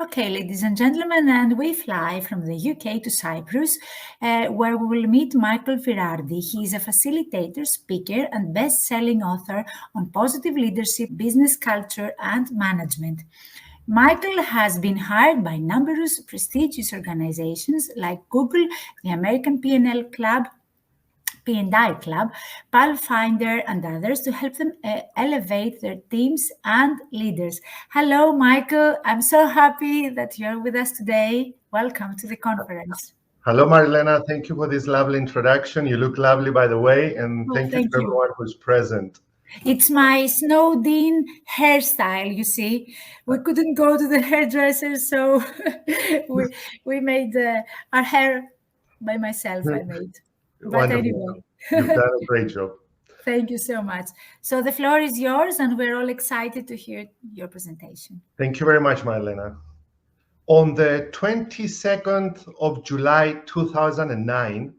Okay, ladies and gentlemen, and we fly from the UK to Cyprus, where we will meet Michael Virardi. He is a facilitator, speaker, and best-selling author on positive leadership, business culture, and management. Michael has been hired by numerous prestigious organizations like Google, the American P&I Club, Pathfinder, and others to help them elevate their teams and leaders. Hello, Michael. I'm so happy that you're with us today. Welcome to the conference. Hello, Marilena. Thank you for this lovely introduction. You look lovely, by the way, and Oh, thank you thank to you. everyone who's present. It's my snowed in hairstyle, you see. We couldn't go to the hairdresser, so we made our hair by myself, I made. But Wonderful. anyway. You've done a great job. Thank you so much. So the floor is yours, and we're all excited to hear your presentation. Thank you very much, Marilena. On the 22nd of July 2009,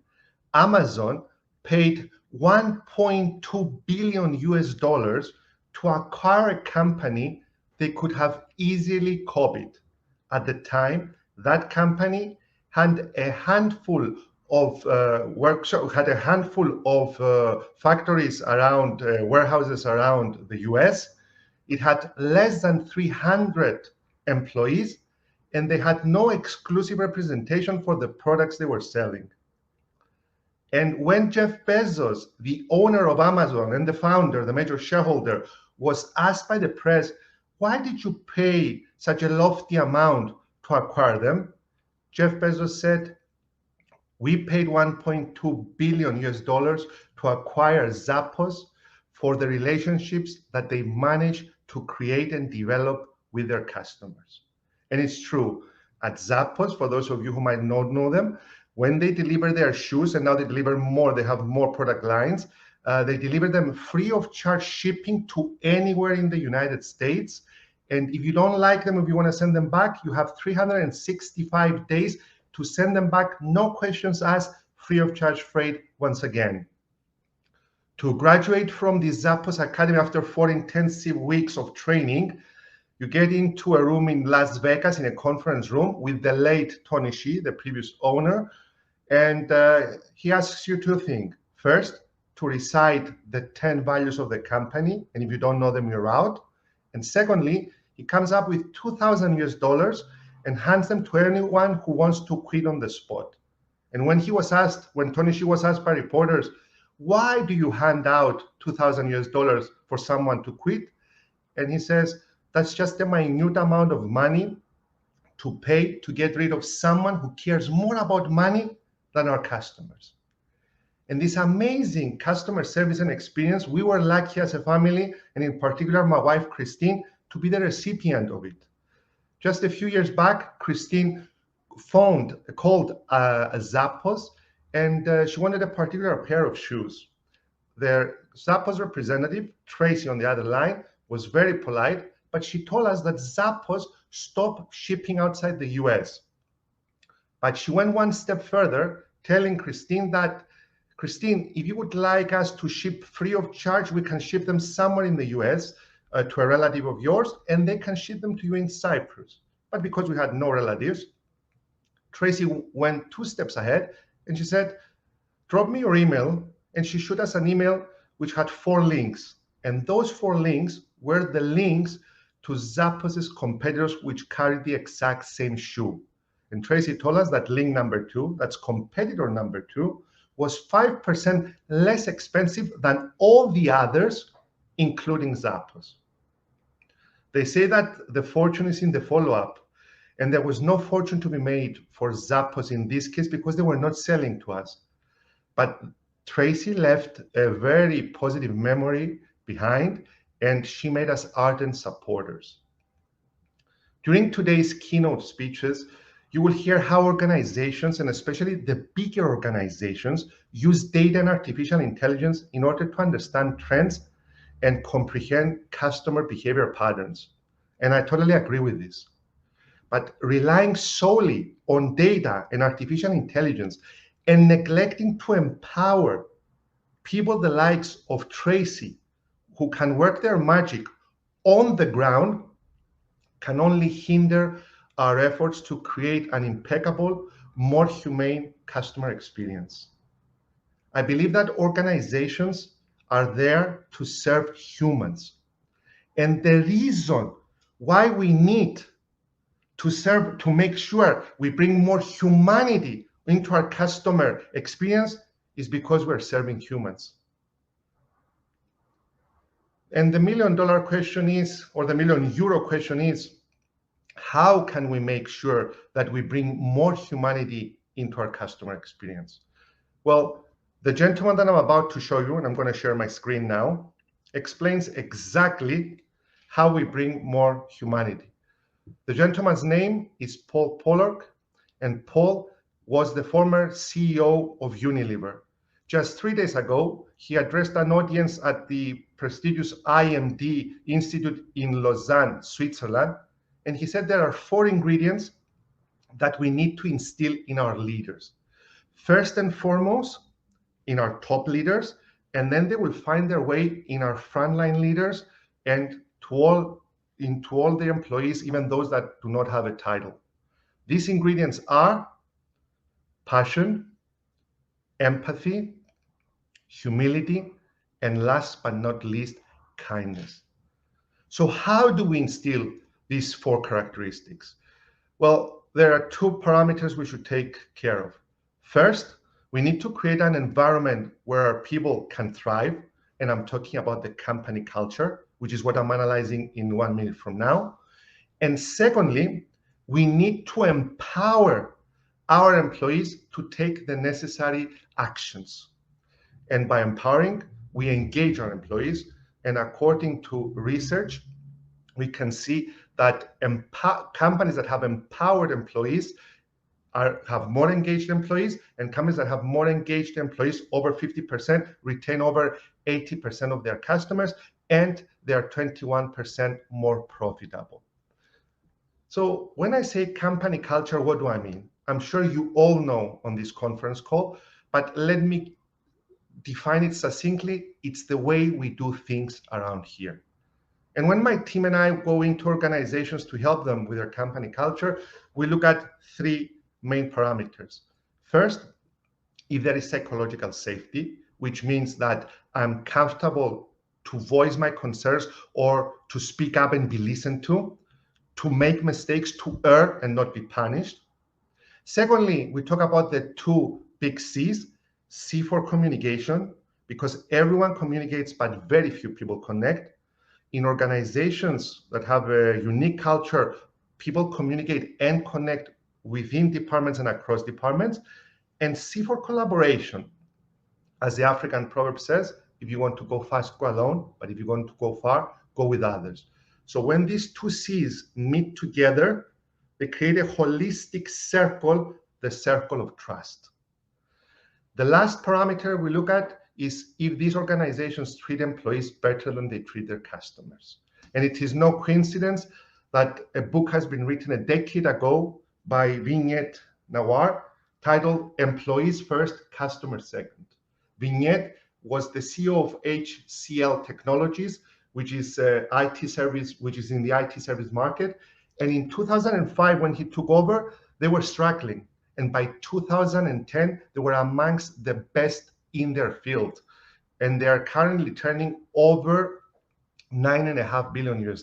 Amazon paid 1.2 billion US dollars to acquire a company they could have easily copied. At the time, that company had a handful of factories around, warehouses around the US. It had less than 300 employees, and they had no exclusive representation for the products they were selling. And when Jeff Bezos, the owner of Amazon and the founder, the major shareholder, was asked by the press, why did you pay such a lofty amount to acquire them? Jeff Bezos said, we paid 1.2 billion US dollars to acquire Zappos for the relationships that they managed to create and develop with their customers. And it's true. At Zappos, for those of you who might not know them, when they deliver their shoes, and now they deliver more, they have more product lines, they deliver them free of charge shipping to anywhere in the United States. And if you don't like them, if you want to send them back, you have 365 days to send them back, no questions asked, free of charge freight once again. To graduate from the Zappos Academy after 4 intensive weeks of training, you get into a room in Las Vegas, in a conference room with the late Tony Hsieh, the previous owner, and he asks you two things. First, to recite the 10 values of the company, and if you don't know them, you're out. And secondly, he comes up with 2,000 US dollars and hands them to anyone who wants to quit on the spot. And when Tony Hsieh was asked by reporters, why do you hand out 2,000 US dollars for someone to quit? And he says, that's just a minute amount of money to pay to get rid of someone who cares more about money than our customers. And this amazing customer service and experience, we were lucky as a family, and in particular my wife, Christine, to be the recipient of it. Just a few years back, Christine called Zappos, and she wanted a particular pair of shoes. Their Zappos representative, Tracy on the other line, was very polite, but she told us that Zappos stopped shipping outside the US. But she went one step further, telling Christine that, Christine, if you would like us to ship free of charge, we can ship them somewhere in the US to a relative of yours, and they can ship them to you in Cyprus. But because we had no relatives, Tracy went 2 steps ahead, and she said, drop me your email. And she shot us an email which had 4 links. And those 4 links were the links to Zappos's competitors, which carried the exact same shoe. And Tracy told us that link number 2, that's competitor number 2, was 5% less expensive than all the others, including Zappos. They say that the fortune is in the follow-up, and there was no fortune to be made for Zappos in this case because they were not selling to us. But Tracy left a very positive memory behind, and she made us ardent supporters. During today's keynote speeches, you will hear how organizations, and especially the bigger organizations, use data and artificial intelligence in order to understand trends and comprehend customer behavior patterns. And I totally agree with this. But relying solely on data and artificial intelligence and neglecting to empower people the likes of Tracy, who can work their magic on the ground, can only hinder our efforts to create an impeccable, more humane customer experience. I believe that organizations are there to serve humans. And the reason why we need to make sure we bring more humanity into our customer experience is because we're serving humans. And the $1 million question is, or the €1 million question is, how can we make sure that we bring more humanity into our customer experience? Well, the gentleman that I'm about to show you, and I'm going to share my screen now, explains exactly how we bring more humanity. The gentleman's name is Paul Pollock, and Paul was the former CEO of Unilever. Just 3 days ago, he addressed an audience at the prestigious IMD Institute in Lausanne, Switzerland, and he said there are 4 ingredients that we need to instill in our leaders. First and foremost, in our top leaders, and then they will find their way in our frontline leaders and into all the employees, even those that do not have a title. These ingredients are passion, empathy, humility, and last but not least, kindness. So how do we instill these 4 characteristics? Well, there are 2 parameters we should take care of. First, we need to create an environment where our people can thrive, and I'm talking about the company culture, which is what I'm analyzing in 1 minute from now. And secondly, we need to empower our employees to take the necessary actions. And by empowering, we engage our employees. And according to research, we can see that companies that have empowered employees have more engaged employees, and companies that have more engaged employees, over 50%, retain over 80% of their customers, and they are 21% more profitable. So when I say company culture, what do I mean? I'm sure you all know on this conference call, but let me define it succinctly. It's the way we do things around here. And when my team and I go into organizations to help them with their company culture, we look at 3 main parameters. First, if there is psychological safety, which means that I'm comfortable to voice my concerns or to speak up and be listened to make mistakes, to err and not be punished. Secondly, we talk about the 2 big C's. C for communication, because everyone communicates, but very few people connect. In organizations that have a unique culture, people communicate and connect within departments and across departments. And C for collaboration. As the African proverb says, if you want to go fast, go alone, but if you want to go far, go with others. So when these 2 C's meet together, they create a holistic circle, the circle of trust. The last parameter we look at is if these organizations treat employees better than they treat their customers. And it is no coincidence that a book has been written a decade ago by Vignette Nawar titled Employees First, Customers Second. Vignette was the CEO of HCL Technologies, which is IT service, which is in the IT service market. And in 2005, when he took over, they were struggling. And by 2010, they were amongst the best in their field. And they are currently turning over $9.5 billion.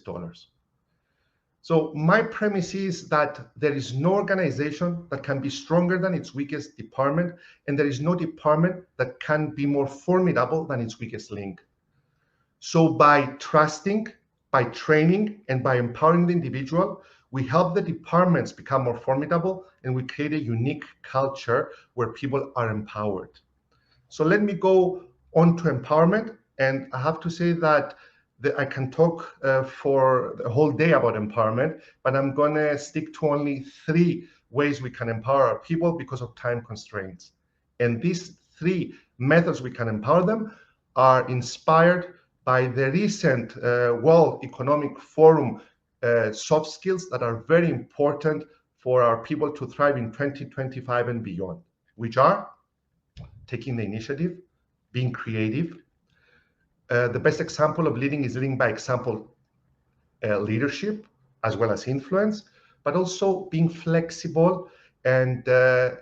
So my premise is that there is no organization that can be stronger than its weakest department, and there is no department that can be more formidable than its weakest link. So by trusting, by training, and by empowering the individual, we help the departments become more formidable, and we create a unique culture where people are empowered. So let me go on to empowerment. And I have to say that I can talk for the whole day about empowerment, but I'm going to stick to only 3 ways we can empower our people because of time constraints. And these 3 methods we can empower them are inspired by the recent World Economic Forum soft skills that are very important for our people to thrive in 2025 and beyond, which are taking the initiative, being creative. The best example of leading is leading by example leadership, as well as influence. but also being flexible and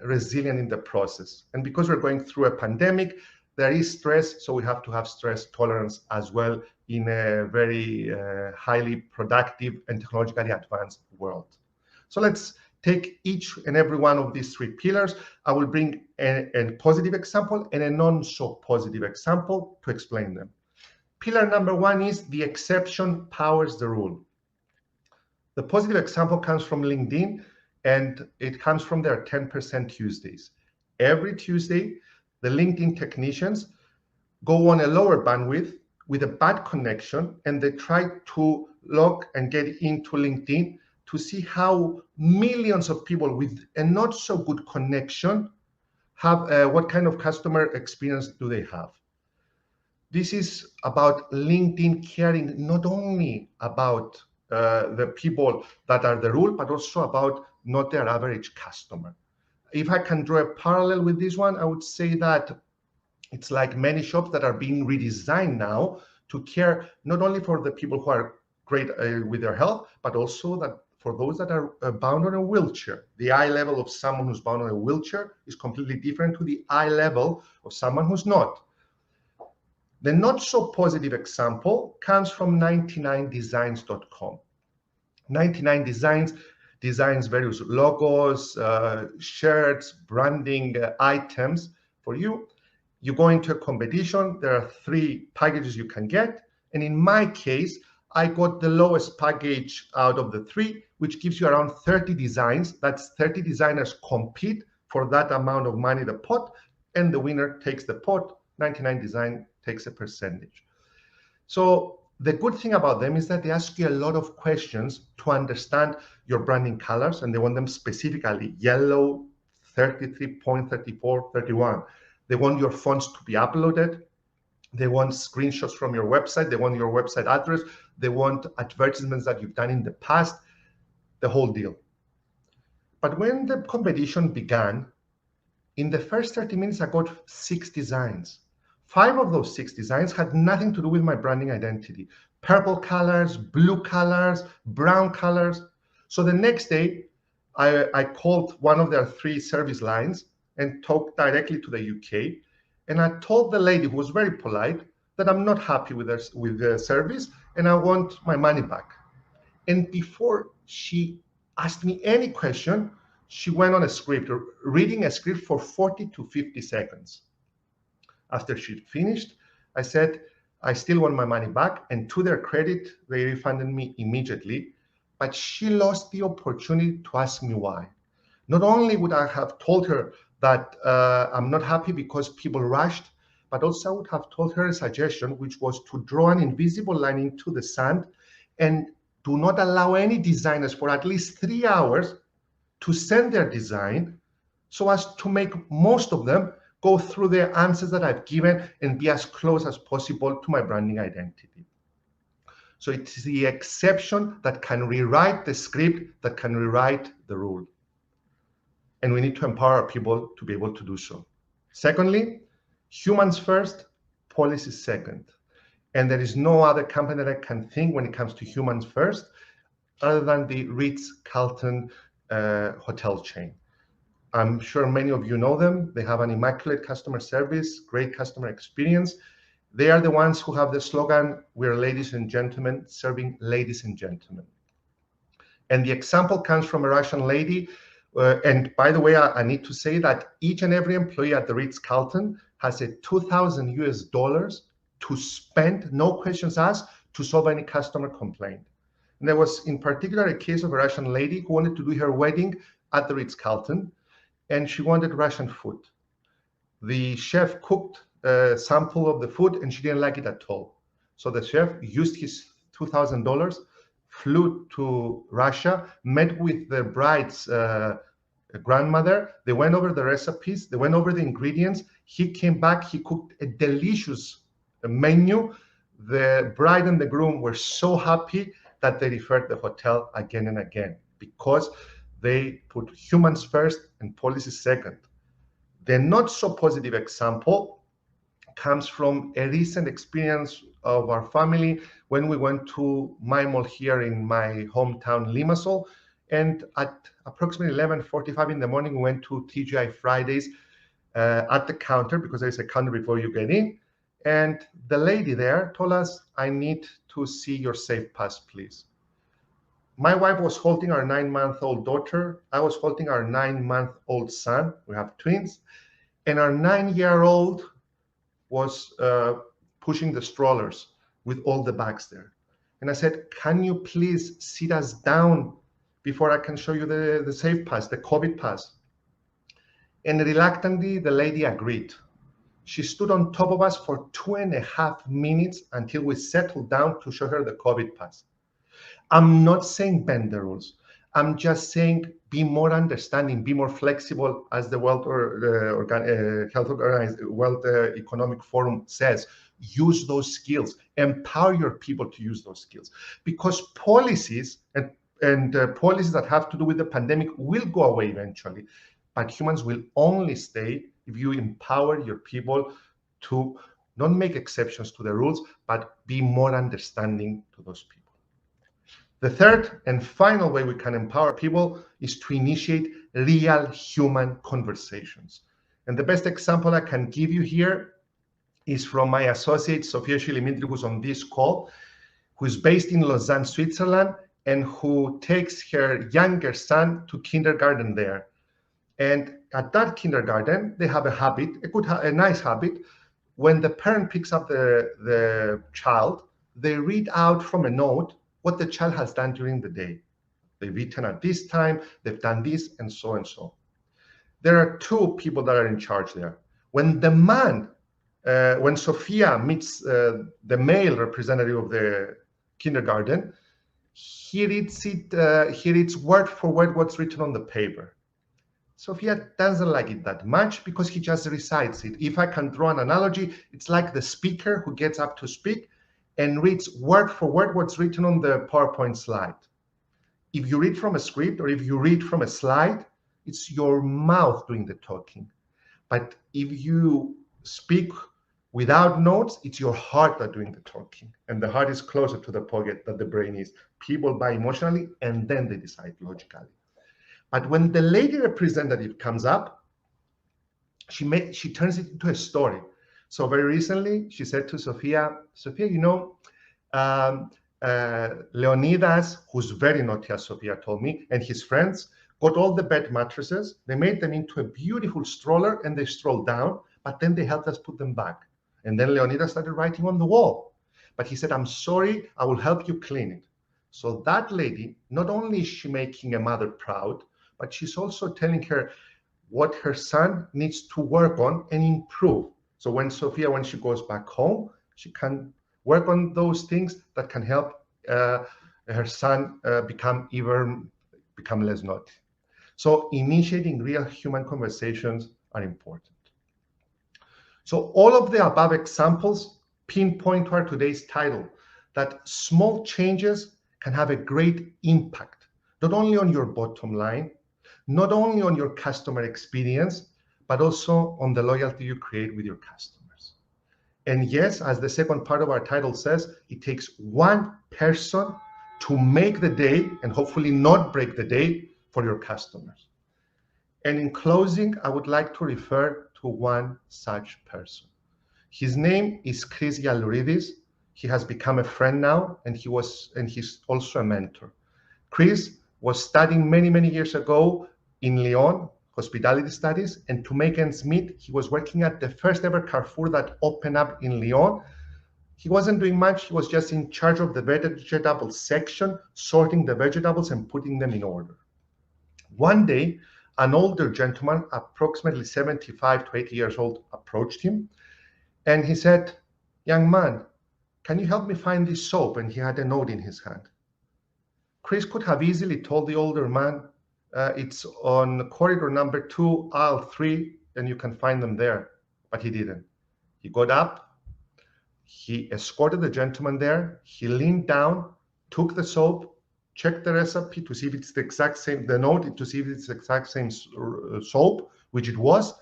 resilient in the process. And because we're going through a pandemic, there is stress, so we have to have stress tolerance as well in a very highly productive and technologically advanced world. So let's take each and every one of these three pillars. I will bring a positive example and a non-so-positive example to explain them. Pillar number one is the exception powers the rule. The positive example comes from LinkedIn, and it comes from their 10% Tuesdays. Every Tuesday, the LinkedIn technicians go on a lower bandwidth with a bad connection, and they try to log and get into LinkedIn to see how millions of people with a not so good connection have, what kind of customer experience do they have. This is about LinkedIn caring not only about the people that are the rule, but also about not their average customer. If I can draw a parallel with this one, I would say that it's like many shops that are being redesigned now to care not only for the people who are great with their health, but also that for those that are bound on a wheelchair. The eye level of someone who's bound on a wheelchair is completely different to the eye level of someone who's not. The not so positive example comes from 99designs.com. 99 Designs designs various logos, shirts, branding items for you. You go into a competition, there are 3 packages you can get. And in my case, I got the lowest package out of the 3, which gives you around 30 designs. That's 30 designers compete for that amount of money, the pot, and the winner takes the pot. 99 Design takes a percentage. So the good thing about them is that they ask you a lot of questions to understand your branding colors, and they want them specifically yellow, 33.34, 31. They want your fonts to be uploaded. They want screenshots from your website. They want your website address. They want advertisements that you've done in the past, the whole deal. But when the competition began, in the first 30 minutes, I got 6 designs. 5 of those 6 designs had nothing to do with my branding identity. Purple colors, blue colors, brown colors. So the next day, I called one of their 3 service lines and talked directly to the UK. And I told the lady, who was very polite, that I'm not happy with the service and I want my money back. And before she asked me any question, she went on a script, reading a script for 40 to 50 seconds. After she'd finished, I said, I still want my money back. And to their credit, they refunded me immediately. But she lost the opportunity to ask me why. Not only would I have told her that I'm not happy because people rushed, but also I would have told her a suggestion, which was to draw an invisible line into the sand and do not allow any designers for at least 3 hours to send their design, so as to make most of them go through the answers that I've given and be as close as possible to my branding identity. So it's the exception that can rewrite the script, that can rewrite the rule. And we need to empower people to be able to do so. Secondly, humans first, policies second. And there is no other company that I can think when it comes to humans first, other than the Ritz-Carlton hotel chain. I'm sure many of you know them. They have an immaculate customer service, great customer experience. They are the ones who have the slogan, "We're ladies and gentlemen, serving ladies and gentlemen." And the example comes from a Russian lady. And by the way, I need to say that each and every employee at the Ritz-Carlton has a $2,000 to spend, no questions asked, to solve any customer complaint. And there was in particular a case of a Russian lady who wanted to do her wedding at the Ritz-Carlton, and she wanted Russian food. The chef cooked a sample of the food and she didn't like it at all. So the chef used his $2,000, flew to Russia, met with the bride's grandmother. They went over the recipes, they went over the ingredients. He came back, he cooked a delicious menu. The bride and the groom were so happy that they referred the hotel again and again, because they put humans first and policies second. The not so positive example comes from a recent experience of our family when we went to my mall here in my hometown, Limassol, And at approximately 11:45 in the morning, we went to TGI Fridays at the counter, because there's a counter before you get in. And the lady there told us, I need to see your safe pass, please. My wife was holding our 9-month-old daughter. I was holding our 9-month-old son. We have twins. And our 9-year-old was pushing the strollers with all the bags there. And I said, can you please sit us down before I can show you the safe pass, the COVID pass? And reluctantly, the lady agreed. She stood on top of us for 2.5 minutes until we settled down to show her the COVID pass. I'm not saying bend the rules. I'm just saying be more understanding, be more flexible, as the World Economic Forum says. Use those skills, empower your people to use those skills, because policies and policies that have to do with the pandemic will go away eventually, but humans will only stay if you empower your people to not make exceptions to the rules, but be more understanding to those people. The third and final way we can empower people is to initiate real human conversations. And the best example I can give you here is from my associate, Sofia Shilimitri, who's on this call, who's based in Lausanne, Switzerland, and who takes her younger son to kindergarten there. And at that kindergarten, they have a habit, a nice habit. When the parent picks up the child, they read out from a note what the child has done during the day. They've eaten at this time, they've done this, and so and so. There are two people that are in charge there. When the man, when Sophia meets the male representative of the kindergarten, he reads word for word what's written on the paper. Sophia doesn't like it that much because he just recites it. If I can draw an analogy, it's like the speaker who gets up to speak and reads word for word what's written on the PowerPoint slide. If you read from a script or if you read from a slide, it's your mouth doing the talking. But if you speak without notes, it's your heart that's doing the talking. And the heart is closer to the pocket than the brain is. People buy emotionally and then they decide logically. But when the lady representative comes up, she turns it into a story. So very recently, she said to Sophia, you know, Leonidas, who's very naughty, as Sophia told me, and his friends got all the bed mattresses. They made them into a beautiful stroller and they strolled down, but then they helped us put them back. And then Leonidas started writing on the wall. But he said, I'm sorry, I will help you clean it. So that lady, not only is she making a mother proud, but she's also telling her what her son needs to work on and improve. So when Sophia, when she goes back home, she can work on those things that can help her son become less naughty. So initiating real human conversations are important. So all of the above examples pinpoint to our today's title, that small changes can have a great impact, not only on your bottom line, not only on your customer experience, but also on the loyalty you create with your customers. And yes, as the second part of our title says, it takes one person to make the day and hopefully not break the day for your customers. And in closing, I would like to refer to one such person. His name is Chris Yalouridis. He has become a friend now, and he's also a mentor. Chris was studying many years ago in Lyon, hospitality studies, and to make ends meet, he was working at the first ever Carrefour that opened up in Lyon. He wasn't doing much, he was just in charge of the vegetable section, sorting the vegetables and putting them in order. One day, an older gentleman, approximately 75 to 80 years old, approached him, and he said, young man, can you help me find this soap? And he had a note in his hand. Chris could have easily told the older man, it's on corridor number 2, aisle 3, and you can find them there. But he didn't. He got up, he escorted the gentleman there, he leaned down, took the soap, checked the recipe to see if it's the exact same, the note to see if it's the exact same soap, which it was,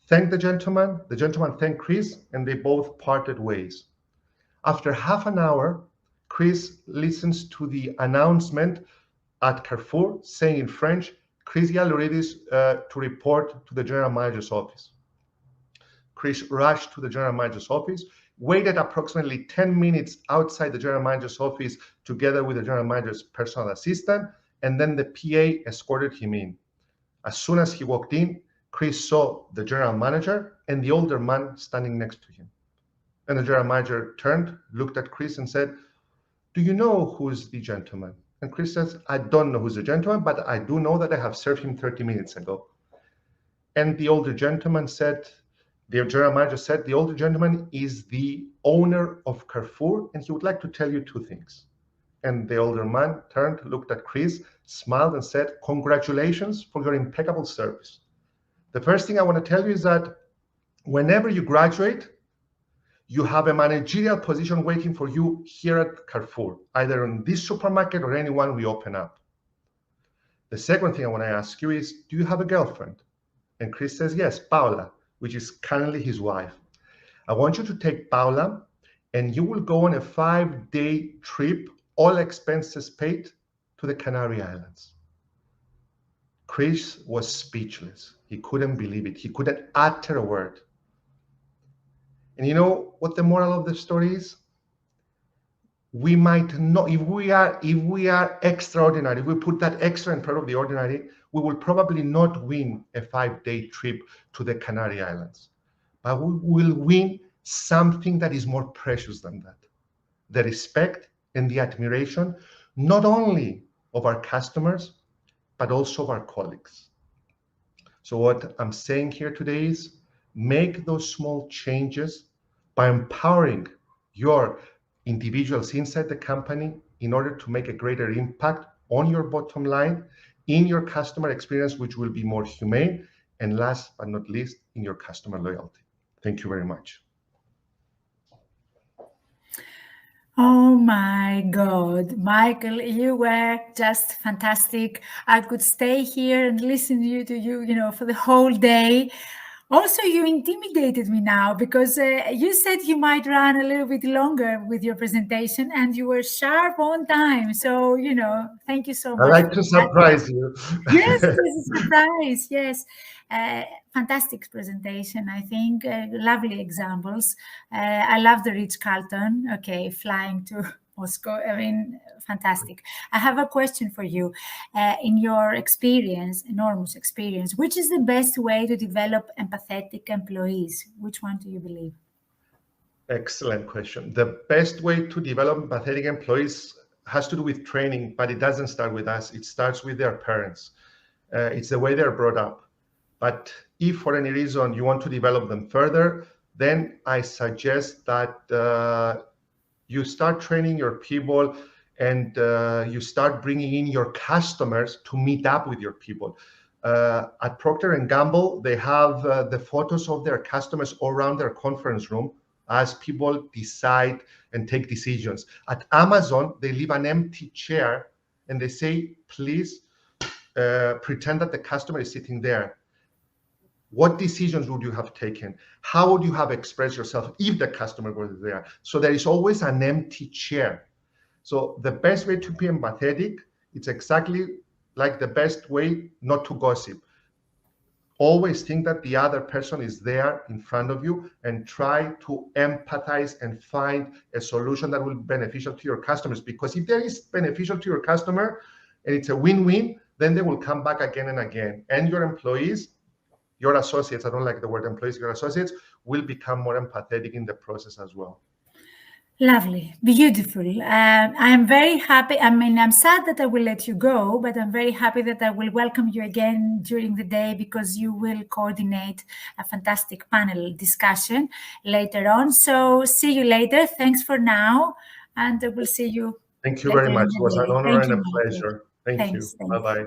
thanked the gentleman thanked Chris, and they both parted ways. After half an hour, Chris listens to the announcement at Carrefour saying in French, Chris Yallouridis to report to the general manager's office. Chris rushed to the general manager's office, waited approximately 10 minutes outside the general manager's office together with the general manager's personal assistant, and then the PA escorted him in. As soon as he walked in, Chris saw the general manager and the older man standing next to him. And the general manager turned, looked at Chris and said, "Do you know who's the gentleman?" And Chris says, "I don't know who's the gentleman, but I do know that I have served him 30 minutes ago." And the older gentleman said, the general manager said, "The older gentleman is the owner of Carrefour, and he would like to tell you two things." And the older man turned, looked at Chris, smiled, and said, "Congratulations for your impeccable service. The first thing I want to tell you is that whenever you graduate, you have a managerial position waiting for you here at Carrefour, either in this supermarket or any one we open up. The second thing I want to ask you is, do you have a girlfriend?" And Chris says, "Yes, Paula," which is currently his wife. "I want you to take Paula and you will go on a 5-day trip, all expenses paid, to the Canary Islands." Chris was speechless. He couldn't believe it. He couldn't utter a word. And you know what the moral of the story is? We might not, if we are extraordinary, if we put that extra in front of the ordinary, we will probably not win a 5-day trip to the Canary Islands. But we will win something that is more precious than that. The respect and the admiration, not only of our customers, but also of our colleagues. So what I'm saying here today is, make those small changes by empowering your individuals inside the company in order to make a greater impact on your bottom line, in your customer experience, which will be more humane, and last but not least, in your customer loyalty. Thank you very much. Oh my God, Michael, you were just fantastic. I could stay here and listen to you, for the whole day. Also, you intimidated me now because you said you might run a little bit longer with your presentation and you were sharp on time. So, thank you so much. I like to surprise you. Yes, it is a surprise. Yes. Fantastic presentation, I think. Lovely examples. I love the Ritz-Carlton. Okay, flying to Moscow. I mean, fantastic. I have a question for you. In your experience, enormous experience, which is the best way to develop empathetic employees? Which one do you believe? Excellent question. The best way to develop empathetic employees has to do with training, but it doesn't start with us. It starts with their parents. It's the way they're brought up. But if for any reason you want to develop them further, then I suggest that you start training your people and you start bringing in your customers to meet up with your people. At Procter & Gamble, they have the photos of their customers all around their conference room as people decide and take decisions. At Amazon, they leave an empty chair and they say, "Please pretend that the customer is sitting there. What decisions would you have taken? How would you have expressed yourself if the customer was there?" So there is always an empty chair. So the best way to be empathetic, it's exactly like the best way not to gossip. Always think that the other person is there in front of you and try to empathize and find a solution that will be beneficial to your customers. Because if there is beneficial to your customer and it's a win-win, then they will come back again and again. And your employees, your associates, I don't like the word employees, your associates will become more empathetic in the process as well. Lovely, beautiful. I am very happy. I mean, I'm sad that I will let you go, but I'm very happy that I will welcome you again during the day because you will coordinate a fantastic panel discussion later on. So see you later. Thanks for now. And we'll see you. Thank you very much. It was an honor and a pleasure. Thank Thanks. you. Bye-bye.